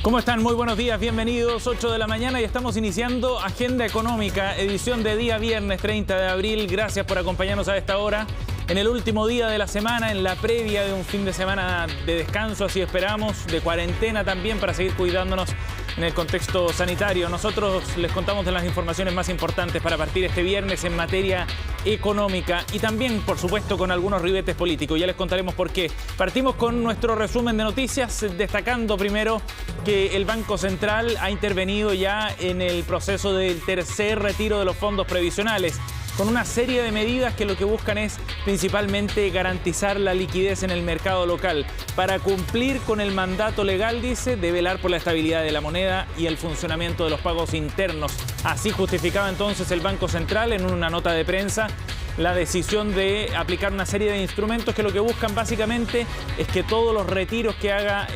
¿Cómo están? Muy buenos días, bienvenidos. 8 de la mañana y estamos iniciando Agenda Económica, edición de día viernes 30 de abril. Gracias por acompañarnos a esta hora, en el último día de la semana, en la previa de un fin de semana de descanso, así esperamos, de cuarentena también, para seguir cuidándonos en el contexto sanitario. Nosotros les contamos de las informaciones más importantes para partir este viernes en materia económica y también, por supuesto, con algunos ribetes políticos. Ya les contaremos por qué. Partimos con nuestro resumen de noticias, destacando primero que el Banco Central ha intervenido ya en el proceso del tercer retiro de los fondos previsionales, con una serie de medidas que lo que buscan es principalmente garantizar la liquidez en el mercado local, para cumplir con el mandato legal, dice, de velar por la estabilidad de la moneda y el funcionamiento de los pagos internos. Así justificaba entonces el Banco Central en una nota de prensa la decisión de aplicar una serie de instrumentos que lo que buscan básicamente es que todos los retiros que haga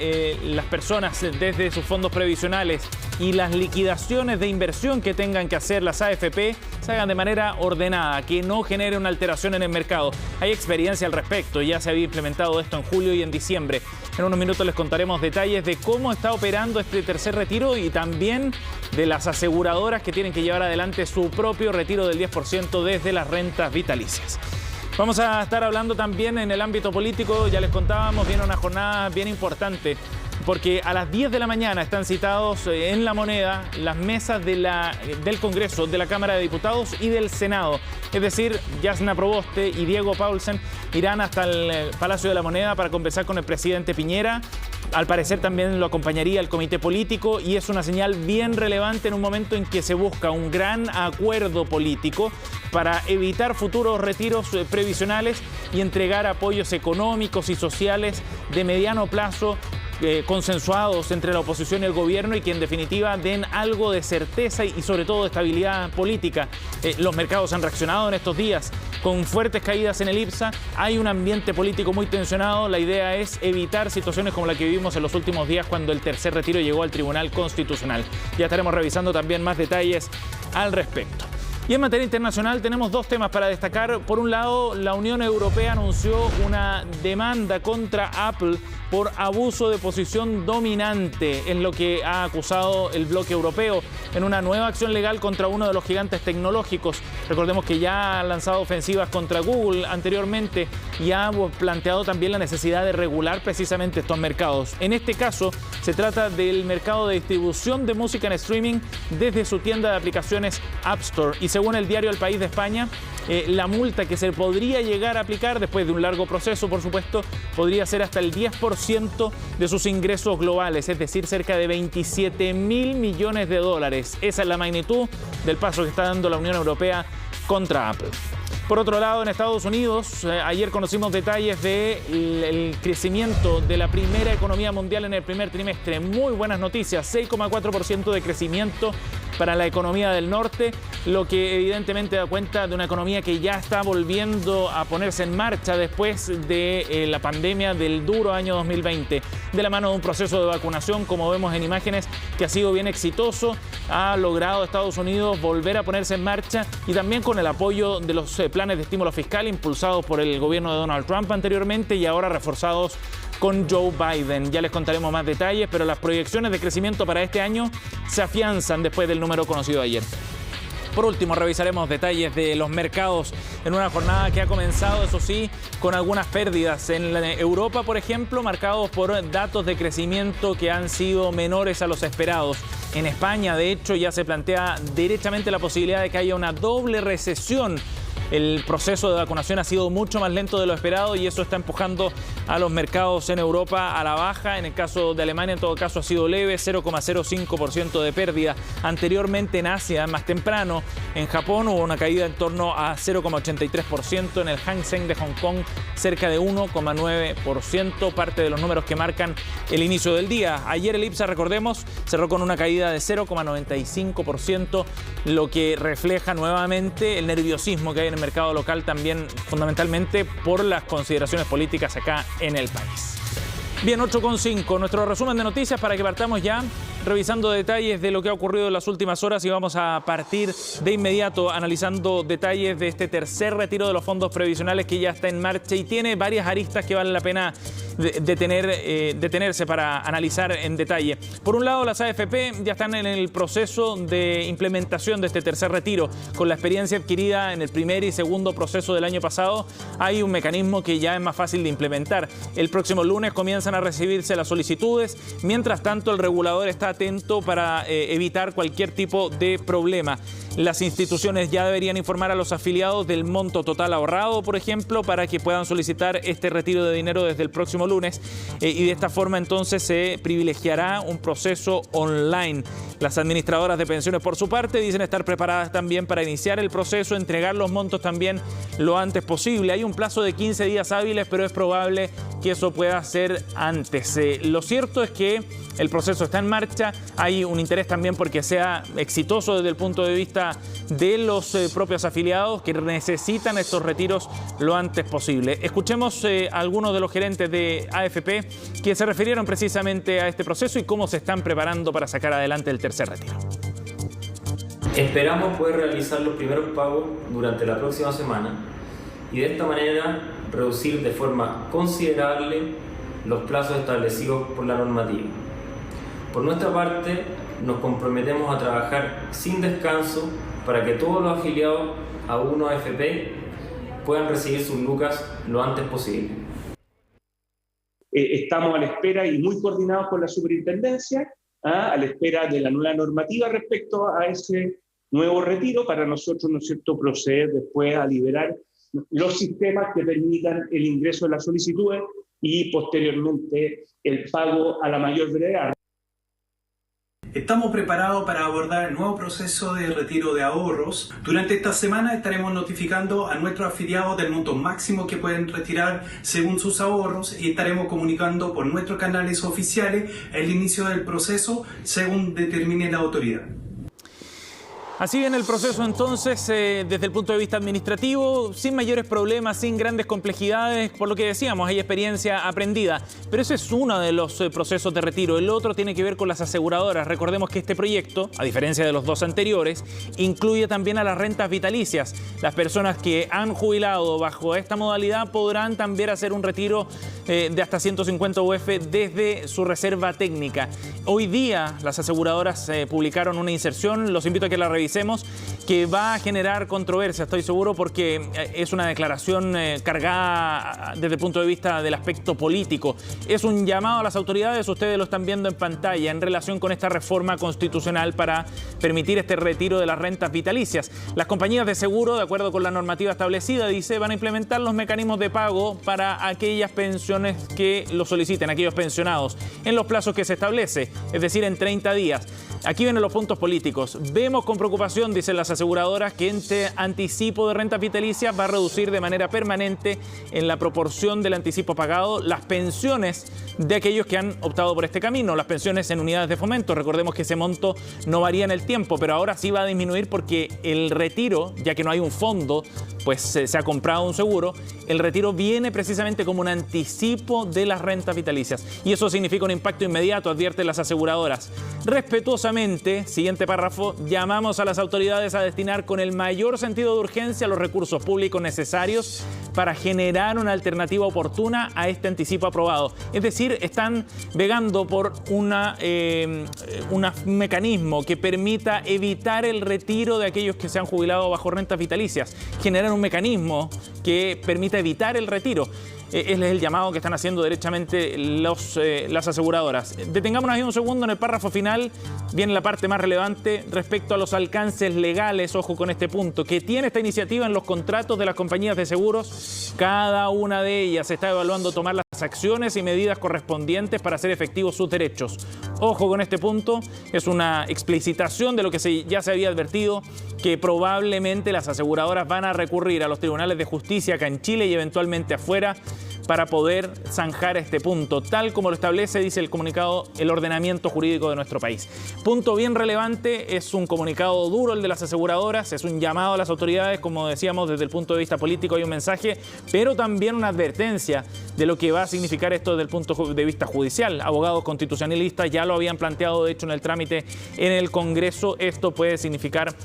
las personas desde sus fondos previsionales y las liquidaciones de inversión que tengan que hacer las AFP se hagan de manera ordenada, que no genere una alteración en el mercado. Hay experiencia al respecto, ya se había implementado esto en julio y en diciembre. En unos minutos les contaremos detalles de cómo está operando este tercer retiro y también de las aseguradoras que tienen que llevar adelante su propio retiro del 10% desde las rentas vitalicias. Vamos a estar hablando también en el ámbito político, ya les contábamos, viene una jornada bien importante, porque a las 10 de la mañana están citados en La Moneda las mesas del Congreso, de la Cámara de Diputados y del Senado. Es decir, Jasna Proboste y Diego Paulsen irán hasta el Palacio de la Moneda para conversar con el presidente Piñera. Al parecer también lo acompañaría el comité político y es una señal bien relevante en un momento en que se busca un gran acuerdo político para evitar futuros retiros previsionales y entregar apoyos económicos y sociales de mediano plazo consensuados entre la oposición y el gobierno y que en definitiva den algo de certeza y sobre todo de estabilidad política. Los mercados han reaccionado en estos días con fuertes caídas en el IPSA. Hay un ambiente político muy tensionado. La idea es evitar situaciones como la que vivimos en los últimos días cuando el tercer retiro llegó al Tribunal Constitucional. Ya estaremos revisando también más detalles al respecto. Y en materia internacional tenemos dos temas para destacar. Por un lado, la Unión Europea anunció una demanda contra Apple por abuso de posición dominante, en lo que ha acusado el bloque europeo en una nueva acción legal contra uno de los gigantes tecnológicos. Recordemos que ya ha lanzado ofensivas contra Google anteriormente y ha planteado también la necesidad de regular precisamente estos mercados. En este caso, se trata del mercado de distribución de música en streaming desde su tienda de aplicaciones App Store. Y según el diario El País de España, la multa que se podría llegar a aplicar después de un largo proceso, por supuesto, podría ser hasta el 10% de sus ingresos globales, es decir, cerca de 27.000 millones de dólares. Esa es la magnitud del paso que está dando la Unión Europea contra Apple. Por otro lado, en Estados Unidos, ayer conocimos detalles del crecimiento de la primera economía mundial en el primer trimestre. Muy buenas noticias, 6,4% de crecimiento para la economía del norte, lo que evidentemente da cuenta de una economía que ya está volviendo a ponerse en marcha después de la pandemia del duro año 2020, de la mano de un proceso de vacunación, como vemos en imágenes, que ha sido bien exitoso. Ha logrado Estados Unidos volver a ponerse en marcha y también con el apoyo de los planes de estímulo fiscal impulsados por el gobierno de Donald Trump anteriormente y ahora reforzados con Joe Biden. Ya les contaremos más detalles, pero las proyecciones de crecimiento para este año se afianzan después del número conocido ayer. Por último, revisaremos detalles de los mercados en una jornada que ha comenzado, eso sí, con algunas pérdidas. En Europa, por ejemplo, marcados por datos de crecimiento que han sido menores a los esperados. En España, de hecho, ya se plantea derechamente la posibilidad de que haya una doble recesión. El proceso de vacunación ha sido mucho más lento de lo esperado y eso está empujando a los mercados en Europa a la baja. En el caso de Alemania, en todo caso, ha sido leve, 0,05% de pérdida. Anteriormente en Asia, más temprano, en Japón hubo una caída en torno a 0,83%. En el Hang Seng de Hong Kong, cerca de 1,9%, parte de los números que marcan el inicio del día. Ayer el IPSA, recordemos, cerró con una caída de 0,95%, lo que refleja nuevamente el nerviosismo que hay en el mercado local, también fundamentalmente por las consideraciones políticas acá en el país. Bien, 8,5, nuestro resumen de noticias para que partamos ya revisando detalles de lo que ha ocurrido en las últimas horas y vamos a partir de inmediato analizando detalles de este tercer retiro de los fondos previsionales que ya está en marcha y tiene varias aristas que vale la pena detenerse para analizar en detalle. Por un lado, las AFP ya están en el proceso de implementación de este tercer retiro. Con la experiencia adquirida en el primer y segundo proceso del año pasado, hay un mecanismo que ya es más fácil de implementar. El próximo lunes comienzan a recibirse las solicitudes. Mientras tanto, el regulador está atento para evitar cualquier tipo de problema. Las instituciones ya deberían informar a los afiliados del monto total ahorrado, por ejemplo, para que puedan solicitar este retiro de dinero desde el próximo lunes y de esta forma entonces se privilegiará un proceso online. Las administradoras de pensiones, por su parte, dicen estar preparadas también para iniciar el proceso, entregar los montos también lo antes posible. Hay un plazo de 15 días hábiles, pero es probable que eso pueda ser antes. Lo cierto es que el proceso está en marcha. Hay un interés también porque sea exitoso desde el punto de vista de los propios afiliados que necesitan estos retiros lo antes posible. Escuchemos a algunos de los gerentes de AFP que se refirieron precisamente a este proceso y cómo se están preparando para sacar adelante el tercer retiro. Esperamos poder realizar los primeros pagos durante la próxima semana y de esta manera reducir de forma considerable los plazos establecidos por la normativa. Por nuestra parte, nos comprometemos a trabajar sin descanso para que todos los afiliados a UNO AFP puedan recibir sus lucas lo antes posible. Estamos a la espera y muy coordinados con la superintendencia, a la espera de la nueva normativa respecto a ese nuevo retiro para nosotros, ¿no es cierto?, proceder después a liberar los sistemas que permitan el ingreso de las solicitudes y posteriormente el pago a la mayor brevedad. Estamos preparados para abordar el nuevo proceso de retiro de ahorros. Durante esta semana estaremos notificando a nuestros afiliados del monto máximo que pueden retirar según sus ahorros y estaremos comunicando por nuestros canales oficiales el inicio del proceso según determine la autoridad. Así viene el proceso entonces desde el punto de vista administrativo, sin mayores problemas, sin grandes complejidades, por lo que decíamos, hay experiencia aprendida. Pero ese es uno de los procesos de retiro. El otro tiene que ver con las aseguradoras. Recordemos que este proyecto, a diferencia de los dos anteriores, incluye también a las rentas vitalicias. Las personas que han jubilado bajo esta modalidad podrán también hacer un retiro de hasta 150 UF desde su reserva técnica. Hoy día las aseguradoras publicaron una inserción, los invito a que la revisen, que va a generar controversia, estoy seguro, porque es una declaración cargada desde el punto de vista del aspecto político. Es un llamado a las autoridades, ustedes lo están viendo en pantalla, en relación con esta reforma constitucional para permitir este retiro de las rentas vitalicias. Las compañías de seguro, de acuerdo con la normativa establecida, dice, van a implementar los mecanismos de pago para aquellas pensiones que lo soliciten, aquellos pensionados, en los plazos que se establece, es decir, en 30 días. Aquí vienen los puntos políticos. Vemos con preocupación, dicen las aseguradoras, que este anticipo de rentas vitalicias va a reducir de manera permanente en la proporción del anticipo pagado las pensiones de aquellos que han optado por este camino, las pensiones en unidades de fomento. Recordemos que ese monto no varía en el tiempo, pero ahora sí va a disminuir porque el retiro, ya que no hay un fondo, pues se ha comprado un seguro, el retiro viene precisamente como un anticipo de las rentas vitalicias. Y eso significa un impacto inmediato, advierten las aseguradoras. Respetuosamente, siguiente párrafo, llamamos a las autoridades a destinar con el mayor sentido de urgencia los recursos públicos necesarios para generar una alternativa oportuna a este anticipo aprobado. Es decir, están vegando por un mecanismo que permita evitar el retiro de aquellos que se han jubilado bajo rentas vitalicias. Generar un mecanismo que permita evitar el retiro. Es el llamado que están haciendo derechamente las aseguradoras. Detengámonos ahí un segundo en el párrafo final. Viene la parte más relevante respecto a los alcances legales. Ojo con este punto, que tiene esta iniciativa en los contratos de las compañías de seguros. Cada una de ellas está evaluando tomar las acciones y medidas correspondientes para hacer efectivos sus derechos. Ojo con este punto, es una explicitación de lo que ya se había advertido, que probablemente las aseguradoras van a recurrir a los tribunales de justicia acá en Chile y eventualmente afuera para poder zanjar este punto, tal como lo establece, dice el comunicado, el ordenamiento jurídico de nuestro país. Punto bien relevante, es un comunicado duro el de las aseguradoras, es un llamado a las autoridades, como decíamos, desde el punto de vista político hay un mensaje, pero también una advertencia de lo que va a significar esto desde el punto de vista judicial. Abogados constitucionalistas ya lo habían planteado, de hecho, en el trámite en el Congreso. Esto puede significar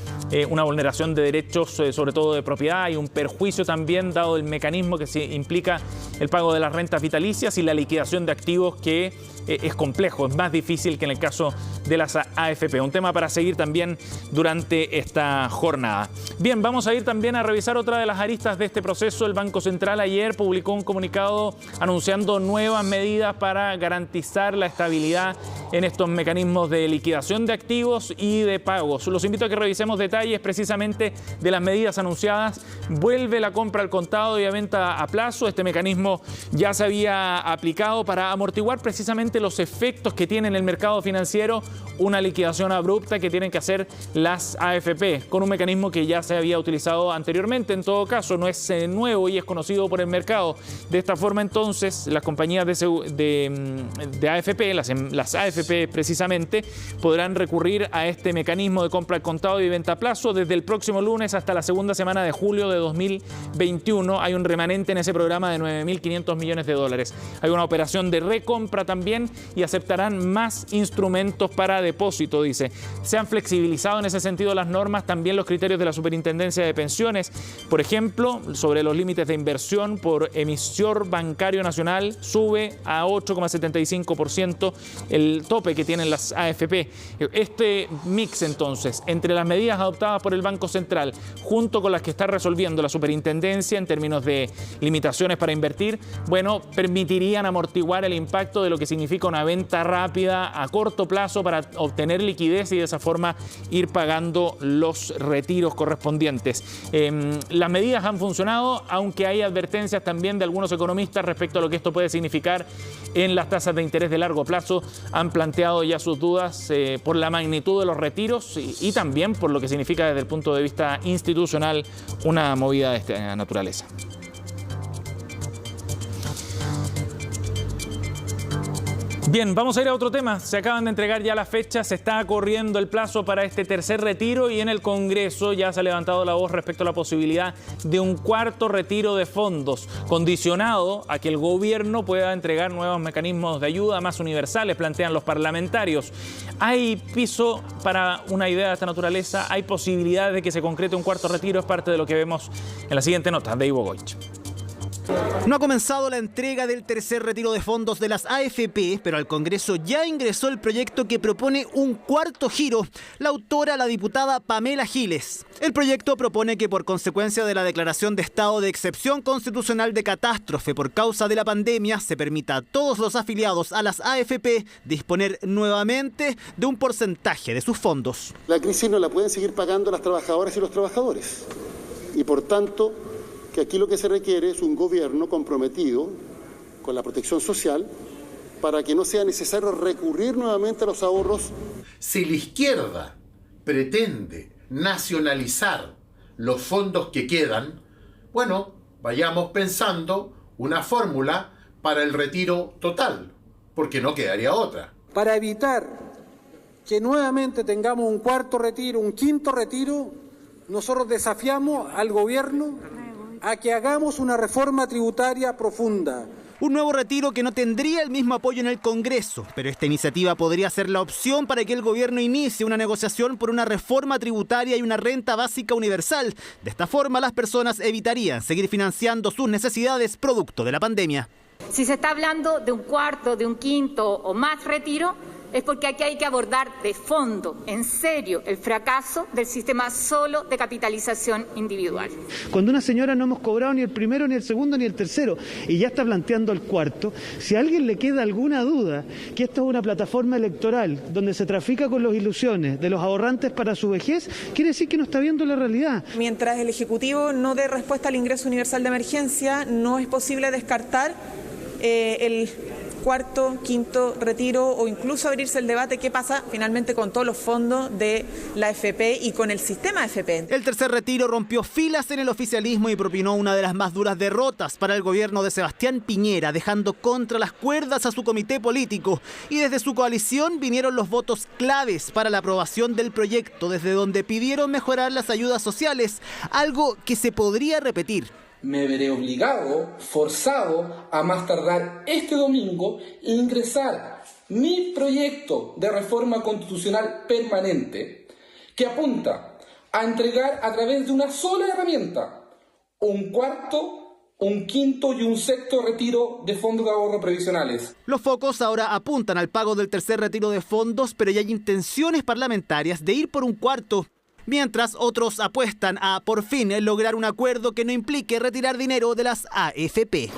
una vulneración de derechos, sobre todo de propiedad, y un perjuicio también, dado el mecanismo que implica el pago de las rentas vitalicias y la liquidación de activos, que es complejo, es más difícil que en el caso de las AFP. Un tema para seguir también durante esta jornada. Bien, vamos a ir también a revisar otra de las aristas de este proceso. El Banco Central ayer publicó un comunicado anunciando nuevas medidas para garantizar la estabilidad en estos mecanismos de liquidación de activos y de pagos. Los invito a que revisemos detalles precisamente de las medidas anunciadas. Vuelve la compra al contado y a venta a plazo. Este mecanismo ya se había aplicado para amortiguar precisamente los efectos que tiene en el mercado financiero una liquidación abrupta que tienen que hacer las AFP, con un mecanismo que ya se había utilizado anteriormente. En todo caso, no es nuevo y es conocido por el mercado. De esta forma, entonces, las compañías de AFP, las AFP precisamente, podrán recurrir a este mecanismo de compra al contado y venta a plazo desde el próximo lunes hasta la segunda semana de julio de 2021. Hay un remanente en ese programa de $9.500 millones. Hay una operación de recompra también y aceptarán más instrumentos para depósito, dice. Se han flexibilizado en ese sentido las normas, también los criterios de la Superintendencia de Pensiones. Por ejemplo, sobre los límites de inversión por emisor bancario nacional, sube a 8,75% el tope que tienen las AFP. Este mix, entonces, entre las medidas adoptadas por el Banco Central, junto con las que está resolviendo la Superintendencia en términos de limitaciones para invertir, bueno, permitirían amortiguar el impacto de lo que significa una venta rápida a corto plazo para obtener liquidez y de esa forma ir pagando los retiros correspondientes. Las medidas han funcionado, aunque hay advertencias también de algunos economistas respecto a lo que esto puede significar en las tasas de interés de largo plazo. Han planteado ya sus dudas por la magnitud de los retiros y también por lo que significa desde el punto de vista institucional una movida de esta naturaleza. Bien, vamos a ir a otro tema. Se acaban de entregar ya las fechas, se está corriendo el plazo para este tercer retiro y en el Congreso ya se ha levantado la voz respecto a la posibilidad de un cuarto retiro de fondos, condicionado a que el gobierno pueda entregar nuevos mecanismos de ayuda más universales, plantean los parlamentarios. ¿Hay piso para una idea de esta naturaleza? ¿Hay posibilidades de que se concrete un cuarto retiro? Es parte de lo que vemos en la siguiente nota de Ivo Goich. No ha comenzado la entrega del tercer retiro de fondos de las AFP, pero al Congreso ya ingresó el proyecto que propone un cuarto giro. La autora, la diputada Pamela Giles. El proyecto propone que por consecuencia de la declaración de estado de excepción constitucional de catástrofe por causa de la pandemia, se permita a todos los afiliados a las AFP disponer nuevamente de un porcentaje de sus fondos. La crisis no la pueden seguir pagando las trabajadoras y los trabajadores. Y por tanto, que aquí lo que se requiere es un gobierno comprometido con la protección social para que no sea necesario recurrir nuevamente a los ahorros. Si la izquierda pretende nacionalizar los fondos que quedan, bueno, vayamos pensando una fórmula para el retiro total, porque no quedaría otra. Para evitar que nuevamente tengamos un cuarto retiro, un quinto retiro, nosotros desafiamos al gobierno a que hagamos una reforma tributaria profunda. Un nuevo retiro que no tendría el mismo apoyo en el Congreso, pero esta iniciativa podría ser la opción para que el gobierno inicie una negociación por una reforma tributaria y una renta básica universal. De esta forma, las personas evitarían seguir financiando sus necesidades producto de la pandemia. Si se está hablando de un cuarto, de un quinto o más retiro, es porque aquí hay que abordar de fondo, en serio, el fracaso del sistema solo de capitalización individual. Cuando una señora no hemos cobrado ni el primero, ni el segundo, ni el tercero, y ya está planteando el cuarto, si a alguien le queda alguna duda que esto es una plataforma electoral donde se trafica con las ilusiones de los ahorrantes para su vejez, quiere decir que no está viendo la realidad. Mientras el Ejecutivo no dé respuesta al ingreso universal de emergencia, no es posible descartar el cuarto, quinto retiro o incluso abrirse el debate qué pasa finalmente con todos los fondos de la AFP y con el sistema AFP. El tercer retiro rompió filas en el oficialismo y propinó una de las más duras derrotas para el gobierno de Sebastián Piñera, dejando contra las cuerdas a su comité político. Y desde su coalición vinieron los votos claves para la aprobación del proyecto, desde donde pidieron mejorar las ayudas sociales, algo que se podría repetir me veré obligado, forzado, a más tardar este domingo, ingresar mi proyecto de reforma constitucional permanente que apunta a entregar a través de una sola herramienta un cuarto, un quinto y un sexto retiro de fondos de ahorro previsionales. Los focos ahora apuntan al pago del tercer retiro de fondos, pero ya hay intenciones parlamentarias de ir por un cuarto. Mientras otros apuestan a, por fin, lograr un acuerdo que no implique retirar dinero de las AFP.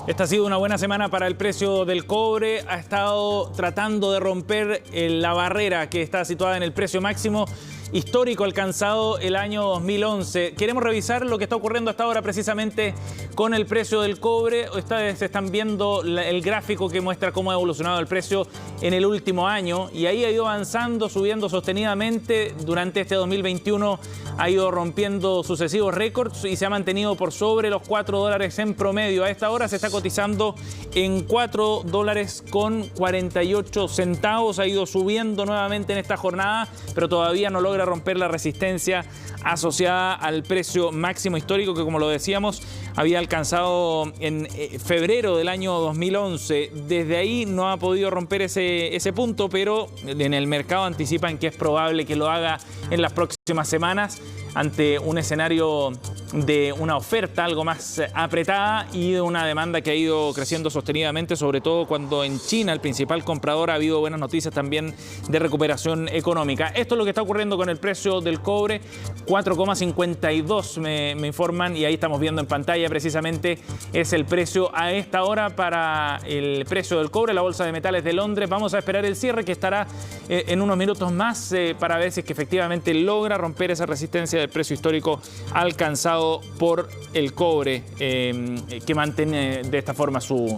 Esta ha sido una buena semana para el precio del cobre. Ha estado tratando de romper la barrera que está situada en el precio máximo histórico alcanzado el año 2011. Queremos revisar lo que está ocurriendo hasta ahora precisamente con el precio del cobre. Ustedes están viendo el gráfico que muestra cómo ha evolucionado el precio en el último año y ahí ha ido avanzando, subiendo sostenidamente. Durante este 2021 ha ido rompiendo sucesivos récords y se ha mantenido por sobre los $4 en promedio. A esta hora se está cotizando en $4.48. Ha ido subiendo nuevamente en esta jornada, pero todavía no logra romper la resistencia asociada al precio máximo histórico que, como lo decíamos, había alcanzado en febrero del año 2011. Desde ahí no ha podido romper ese punto, pero en el mercado anticipan que es probable que lo haga en las próximas semanas ante un escenario de una oferta algo más apretada y de una demanda que ha ido creciendo sostenidamente, sobre todo cuando en China, el principal comprador, ha habido buenas noticias también de recuperación económica. Esto es lo que está ocurriendo con el precio del cobre, 4,52 me informan, y ahí estamos viendo en pantalla precisamente es el precio a esta hora para el precio del cobre, la Bolsa de Metales de Londres. Vamos a esperar el cierre, que estará en unos minutos más para ver si es que efectivamente logra romper esa resistencia del precio histórico alcanzado por el cobre, que mantiene de esta forma su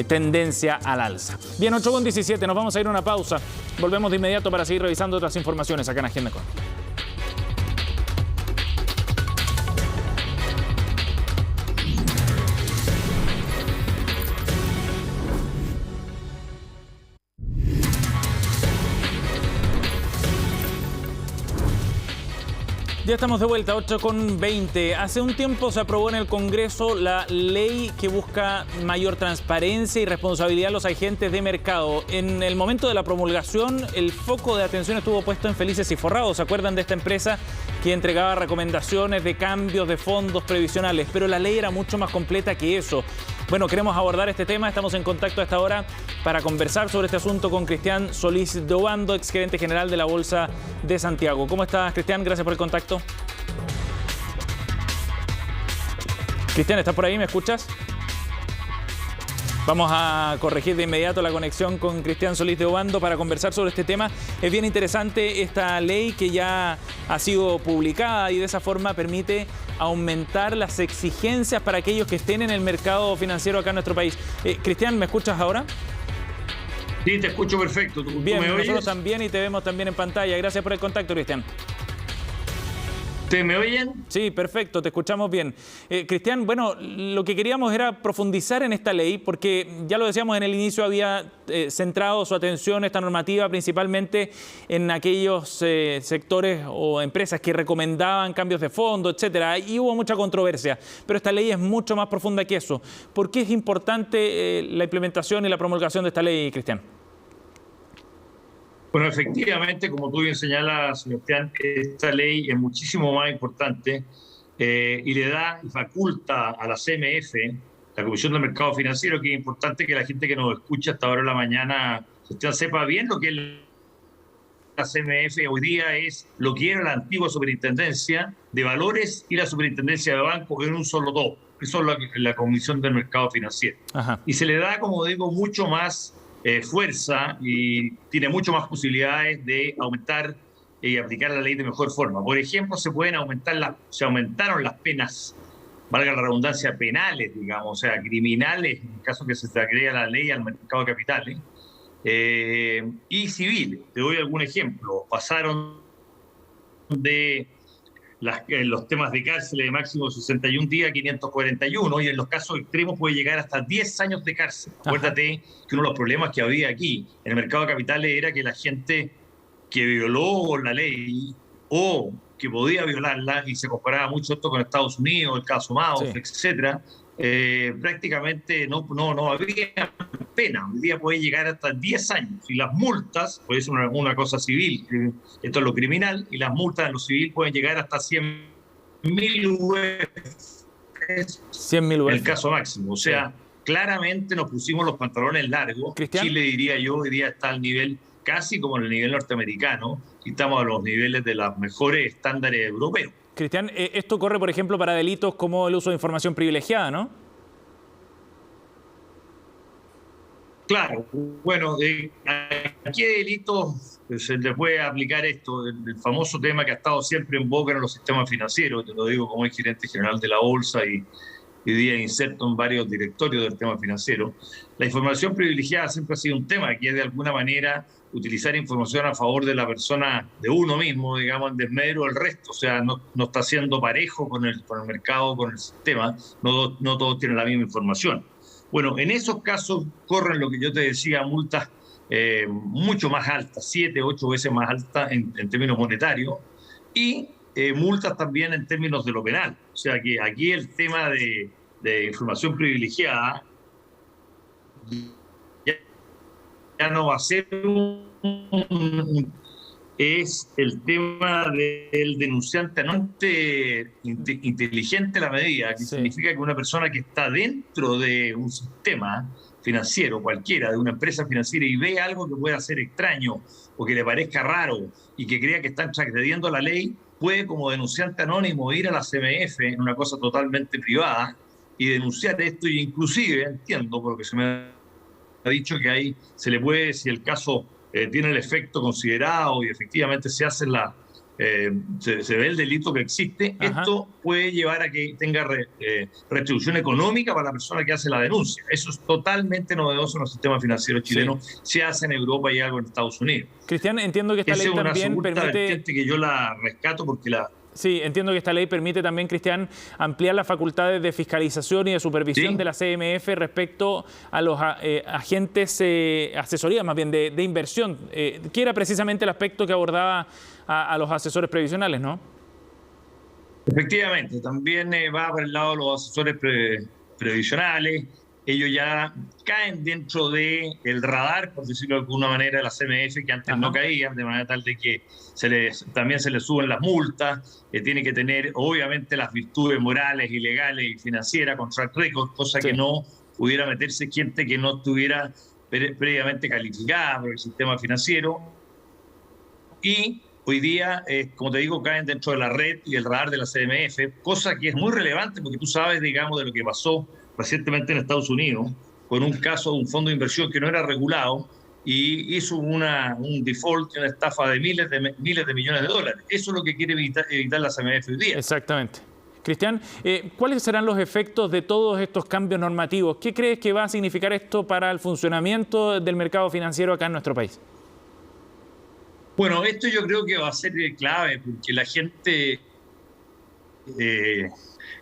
tendencia al alza. Bien, 8,17, nos vamos a ir a una pausa. Volvemos de inmediato para seguir revisando otras informaciones acá en Agenda Económica. Ya estamos de vuelta, 8,20. Hace un tiempo se aprobó en el Congreso la ley que busca mayor transparencia y responsabilidad a los agentes de mercado. En el momento de la promulgación, el foco de atención estuvo puesto en Felices y Forrados. ¿Se acuerdan de esta empresa que entregaba recomendaciones de cambios de fondos previsionales? Pero la ley era mucho más completa que eso. Bueno, queremos abordar este tema. Estamos en contacto a esta hora para conversar sobre este asunto con Cristian Solís de Obando, exgerente general de la Bolsa de Santiago. ¿Cómo estás, Cristian? Gracias por el contacto. Cristian, ¿estás por ahí? ¿Me escuchas? Vamos a corregir de inmediato la conexión con Cristian Solís de Obando para conversar sobre este tema. Es bien interesante esta ley que ya ha sido publicada y de esa forma permite aumentar las exigencias para aquellos que estén en el mercado financiero acá en nuestro país. Cristian, ¿me escuchas ahora? Sí, te escucho perfecto. Bien, ¿tú me oyes? nosotros también y te vemos también en pantalla. Gracias por el contacto, Cristian. ¿Ustedes me oyen? Sí, perfecto, te escuchamos bien. Cristian, bueno, lo que queríamos era profundizar en esta ley, porque ya lo decíamos en el inicio, había centrado su atención esta normativa principalmente en aquellos sectores o empresas que recomendaban cambios de fondo, etcétera, y hubo mucha controversia. Pero esta ley es mucho más profunda que eso. ¿Por qué es importante la implementación y la promulgación de esta ley, Cristian? Bueno, efectivamente, como tú bien señalas, Sebastián, esta ley es muchísimo más importante y le da y faculta a la CMF, la Comisión del Mercado Financiero, que es importante que la gente que nos escucha hasta ahora de la mañana, Sebastián, sepa bien lo que es la CMF hoy día, es lo que era la antigua Superintendencia de Valores y la Superintendencia de Bancos en un solo dos. Eso es la Comisión del Mercado Financiero. Ajá. Y se le da, como digo, mucho más fuerza y tiene mucho más posibilidades de aumentar y aplicar la ley de mejor forma. Por ejemplo, se aumentaron las penas, valga la redundancia, penales, digamos, o sea, criminales, en caso que se agrega la ley al mercado de capitales, y civiles. Te doy algún ejemplo. Pasaron de los temas de cárcel de máximo 61 días a 541, y en los casos extremos puede llegar hasta 10 años de cárcel. Acuérdate que uno de los problemas que había aquí en el mercado de capitales era que la gente que violó la ley o que podía violarla, y se comparaba mucho esto con Estados Unidos, el caso Madoff, etcétera, prácticamente no había pena. Hoy día puede llegar hasta 10 años. Y las multas, pues es una cosa civil, esto es lo criminal, y las multas en lo civil pueden llegar hasta 100.000 UF. 100.000 UF. El caso máximo. O sea, claramente nos pusimos los pantalones largos. ¿Cristian? Chile, diría yo, hoy día está al nivel casi como en el nivel norteamericano, y estamos a los niveles de los mejores estándares europeos. Cristian, esto corre, por ejemplo, para delitos como el uso de información privilegiada, ¿no? Claro, bueno, ¿a qué delitos se le puede aplicar esto? El famoso tema que ha estado siempre en boca en los sistemas financieros, te lo digo como ex gerente general de la Bolsa y hoy día inserto en varios directorios del tema financiero. La información privilegiada siempre ha sido un tema que es de alguna manera utilizar información a favor de la persona, de uno mismo, digamos, en desmedro del resto. O sea, no está siendo parejo con el mercado, con el sistema, no todos tienen la misma información. Bueno, en esos casos corren lo que yo te decía, multas mucho más altas, 7, 8 veces más altas en términos monetarios, y multas también en términos de lo penal. O sea que aquí el tema de información privilegiada ya no va a ser es el tema del denunciante anónimamente inteligente la medida, que significa que una persona que está dentro de un sistema financiero cualquiera, de una empresa financiera, y ve algo que pueda ser extraño o que le parezca raro y que crea que están transgrediendo la ley, puede como denunciante anónimo ir a la CMF en una cosa totalmente privada y denunciar esto, y inclusive entiendo, porque se me ha dicho que ahí se le puede, si el caso tiene el efecto considerado y efectivamente se hace se ve el delito que existe, esto puede llevar a que tenga retribución económica para la persona que hace la denuncia. Eso es totalmente novedoso en los sistemas financieros chilenos. Se hace en Europa y algo en Estados Unidos. Cristian, entiendo que esta ley también permite... que yo la rescato porque la... Sí, entiendo que esta ley permite también, Cristian, ampliar las facultades de fiscalización y de supervisión de la CMF respecto a los agentes, asesorías más bien, de inversión, que era precisamente el aspecto que abordaba a los asesores previsionales, ¿no? Efectivamente, también va por el lado de los asesores previsionales. Ellos ya caen dentro del radar, por decirlo de alguna manera, de la CMF, que antes no caían, de manera tal de que también se les suben las multas, tiene que tener obviamente las virtudes morales y legales y financieras con track record, cosa que no pudiera meterse gente que no estuviera previamente calificada por el sistema financiero. Y hoy día, como te digo, caen dentro de la red y el radar de la CMF, cosa que es muy relevante porque tú sabes, digamos, de lo que pasó recientemente en Estados Unidos, con un caso de un fondo de inversión que no era regulado y hizo un default, una estafa de miles de millones de dólares. Eso es lo que quiere evitar la CMF hoy día. Exactamente. Cristian, ¿cuáles serán los efectos de todos estos cambios normativos? ¿Qué crees que va a significar esto para el funcionamiento del mercado financiero acá en nuestro país? Bueno, esto yo creo que va a ser clave porque la gente...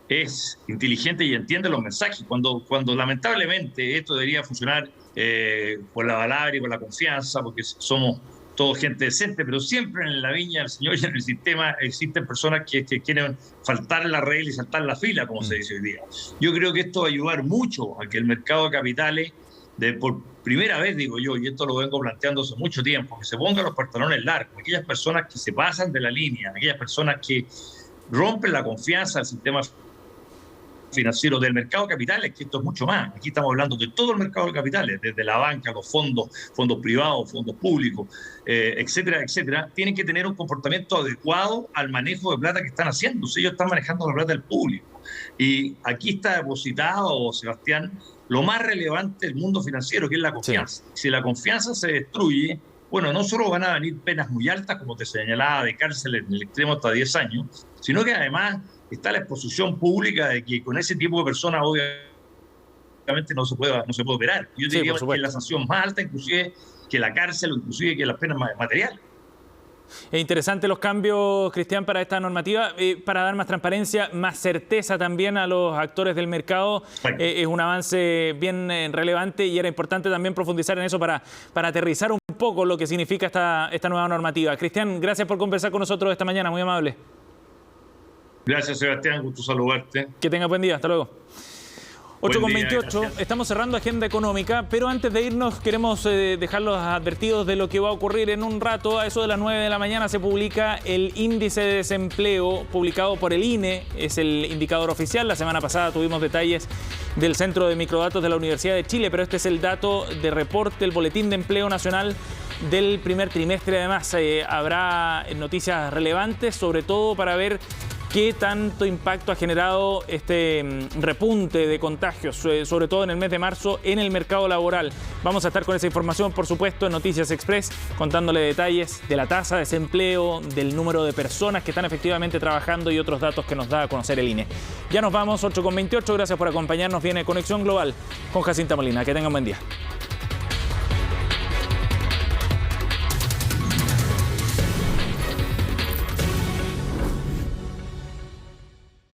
es inteligente y entiende los mensajes. Cuando lamentablemente esto debería funcionar por la palabra y por la confianza, porque somos todos gente decente, pero siempre en la viña del Señor y en el sistema existen personas que quieren faltar la regla y saltar la fila, como se dice hoy día. Yo creo que esto va a ayudar mucho a que el mercado de capitales, por primera vez, digo yo, y esto lo vengo planteando hace mucho tiempo, que se pongan los pantalones largos, aquellas personas que se pasan de la línea, aquellas personas que rompen la confianza del sistema financiero, del mercado de capitales, que esto es mucho más. Aquí estamos hablando de todo el mercado de capitales, desde la banca, los fondos privados, fondos públicos, etcétera, etcétera. Tienen que tener un comportamiento adecuado al manejo de plata que están haciendo. Ellos están manejando la plata del público. Y aquí está depositado, Sebastián, lo más relevante del mundo financiero, que es la confianza. Si la confianza se destruye, bueno, no solo van a venir penas muy altas, como te señalaba, de cárcel en el extremo hasta 10 años, sino que además está la exposición pública de que con ese tipo de personas obviamente no se puede operar. Yo diría que es la sanción más alta inclusive que la cárcel o inclusive que las penas materiales. Es interesante los cambios, Cristian, para esta normativa, para dar más transparencia, más certeza también a los actores del mercado. Es un avance bien relevante y era importante también profundizar en eso para aterrizar un poco lo que significa esta nueva normativa. Cristian, gracias por conversar con nosotros esta mañana, muy amable. Gracias, Sebastián, gusto saludarte. Que tenga buen día, hasta luego. 8:28, estamos cerrando agenda económica, pero antes de irnos queremos dejarlos advertidos de lo que va a ocurrir en un rato. A eso de las 9 de la mañana se publica el índice de desempleo publicado por el INE, es el indicador oficial. La semana pasada tuvimos detalles del Centro de Microdatos de la Universidad de Chile, pero este es el dato de reporte, el Boletín de Empleo Nacional del primer trimestre. Además, habrá noticias relevantes, sobre todo para ver qué tanto impacto ha generado este repunte de contagios, sobre todo en el mes de marzo, en el mercado laboral. Vamos a estar con esa información, por supuesto, en Noticias Express, contándole detalles de la tasa de desempleo, del número de personas que están efectivamente trabajando y otros datos que nos da a conocer el INE. Ya nos vamos, 8:28. Gracias por acompañarnos. Viene Conexión Global con Jacinta Molina. Que tengan buen día.